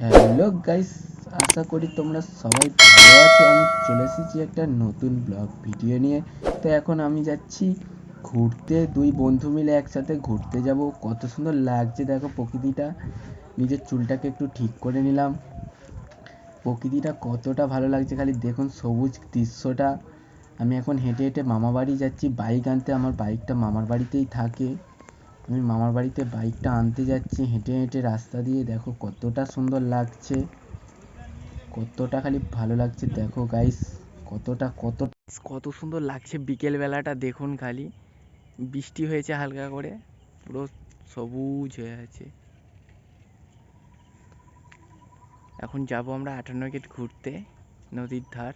Hello guys, আশা করি তোমরা সবাই ভালো আছো। আমি চলে এসেছি একটা নতুন ব্লগ ভিডিও নিয়ে। তো এখন আমি যাচ্ছি ঘুরতে, দুই বন্ধু মিলে একসাথে ঘুরতে যাব। কত সুন্দর লাগছে দেখো প্রকৃতিটা। নিজের চুলটাকে একটু ঠিক করে নিলাম। প্রকৃতিটা কতটা ভালো লাগছে খালি দেখুন, সবুজ দৃশ্যটা। আমি এখন হেঁটে হেঁটে মামা বাড়ি যাচ্ছি বাইক আনতে। আমার বাইকটা মামার বাড়িতেই থাকে। আমি মামার বাড়িতে বাইকটা আনতে যাচ্ছি হেঁটে হেঁটে রাস্তা দিয়ে। দেখো কতটা সুন্দর লাগছে, কতটা খালি ভালো লাগছে দেখো গাইস। কত সুন্দর লাগছে বিকেল বেলাটা দেখুন খালি। বৃষ্টি হয়েছে হালকা করে, পুরো সবুজ হয়ে আছে। এখন যাব আমরা 58 গেট ঘুরতে, নদীর ধার।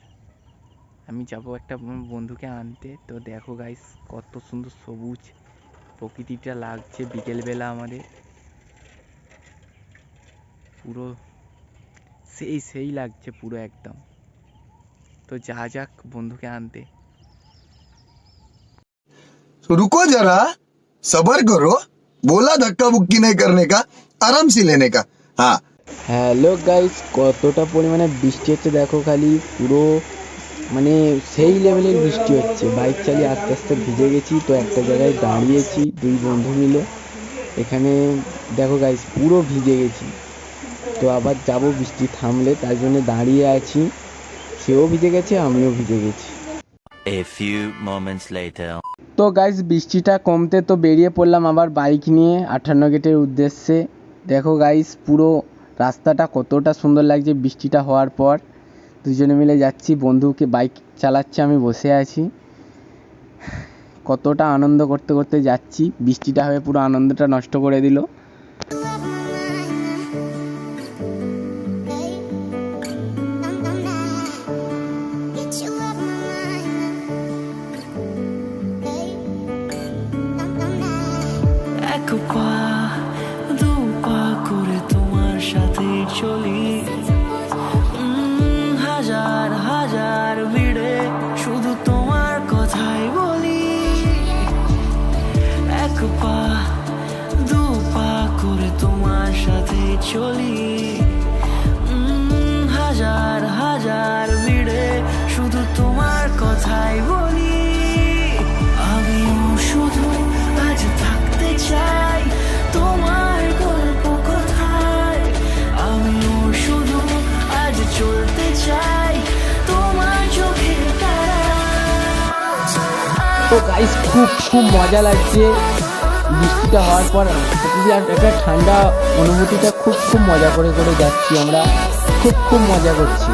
আমি যাব একটা বন্ধুকে আনতে। তো দেখো গাইস কত সুন্দর সবুজ প্রকৃতিটা লাগছে বিকেলবেলা আমাদের। পুরো সেই লাগছে পুরো একদম। তো যা যাক বন্ধুকে আনতে। तो रुको जरा, सबर करो। बोला धक्का बुक्की नहीं करने का, आराम से लेने का। हाँ। হ্যালো গাইস, কতটা পরিমাণে বৃষ্টি হচ্ছে দেখো খালি। পুরো মানে সেই লেভেলের বৃষ্টি হচ্ছে। বাইক চালিয়ে আস্তে আস্তে ভিজে গেছি। তো একটা জায়গায় দাঁড়িয়েছি দুই বন্ধু মিলে। এখানে দেখো গাইস পুরো ভিজে গেছি। তো আবার যাব বৃষ্টি থামলে, তাই জন্য দাঁড়িয়ে আছি। সেও ভিজে গেছে, আমিও ভিজে গেছি। A few moments later. তো গাইস বৃষ্টিটা কমতে তো বেরিয়ে পড়লাম আবার বাইক নিয়ে 58 গেটের উদ্দেশ্যে। দেখো গাইস পুরো রাস্তাটা কতটা সুন্দর লাগছে বৃষ্টিটা হওয়ার পর। দুজনে মিলে যাচ্ছি, বন্ধুকে বাইক চালাচ্ছে, আমি বসে আছি। কতটা আনন্দ করতে করতে যাচ্ছি, বৃষ্টিটা হয়ে পুরো আনন্দটা নষ্ট করে দিল। এক পা দু পা করে তোমার সাথে চলি, হাজার হাজার ভিড়ে শুধু তোমার কথাই বলি। এক পা দু পা করে তোমার সাথে চলি, হাজার হাজার ভিড়ে শুধু তোমার কথাই বলি। আমিও শুধু আজ থাকতে চাই তোমার গল্প কথায়। আমিও শুধু আজ চলতে চাই তোমার চোখের তারায়। তো গাইস খুব মজা লাগছে বৃষ্টিটা হওয়ার পর। একটা ঠান্ডা অনুভূতিটা খুব মজা করে করে যাচ্ছি আমরা। খুব মজা করছি।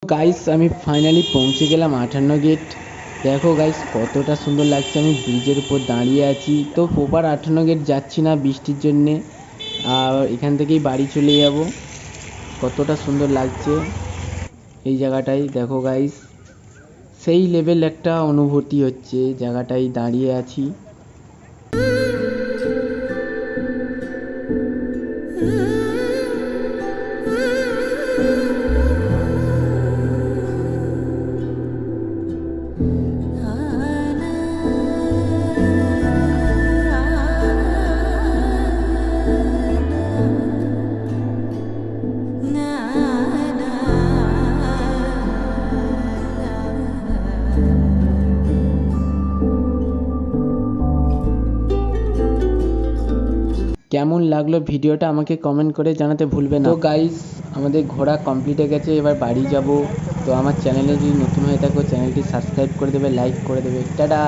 গাইস আমি ফাইনালি পৌঁছে গেলাম 58 গেট। দেখো গাইস কতটা সুন্দর লাগছে। আমি ব্রিজের উপর দাঁড়িয়ে আছি। তো প্রপার 58 গেট যাচ্ছি না বৃষ্টির জন্যে, আর এখান থেকেই বাড়ি চলে যাব। কতটা সুন্দর লাগছে এই জায়গাটাই। দেখো গাইস সেই লেভেল একটা অনুভূতি হচ্ছে জায়গাটায় দাঁড়িয়ে আছি। কেমন লাগলো ভিডিওটা আমাকে কমেন্ট করে জানাতে ভুলবে না। তো গাইস আমাদের ঘোরা কমপ্লিট হয়ে গেছে, এবার বাড়ি যাব। তো আমার চ্যানেলে যদি নতুন হয়ে থাকো চ্যানেলটি সাবস্ক্রাইব করে দেবে, লাইক করে দেবে। টাটা।